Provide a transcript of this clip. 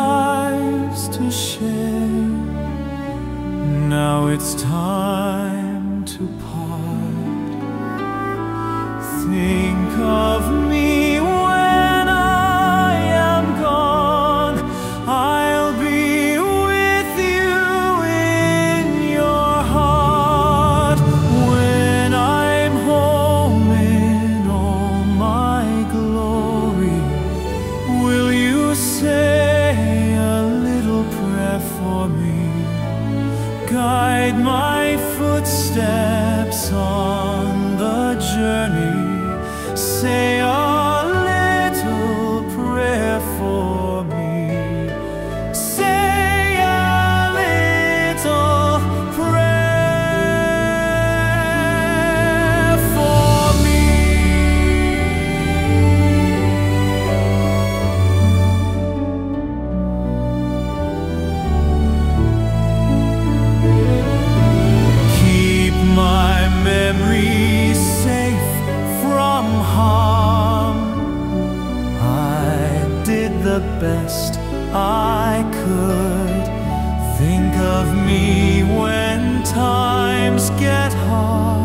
lives to share. Now it's time to part. Think of me when I am gone. I'll be with you in your heart. When I'm home in all my glory, will you say a little prayer for me? Guide my footsteps on the journey. Say a little prayer for me. Say a little prayer for me. Keep my memory safe from harm. I did the best I could. Think of me when times get hard.